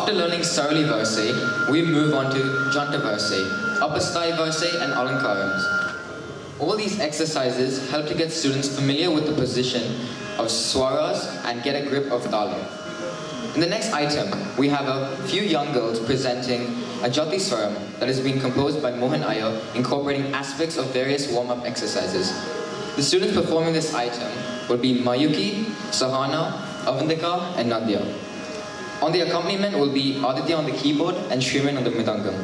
After learning Sarali Verse, we move on to Janta Verse, Upasthai Verse, and Alankarams. All these exercises help to get students familiar with the position of swaras and get a grip of talam. In the next item, we have a few young girls presenting a Jati Swaram that has been composed by Mohan Iyer, incorporating aspects of various warm-up exercises. The students performing this item will be Mayuki, Sahana, Avandika, and Nandya. On the accompaniment will be Aditya on the keyboard and Shriman on the mridangam.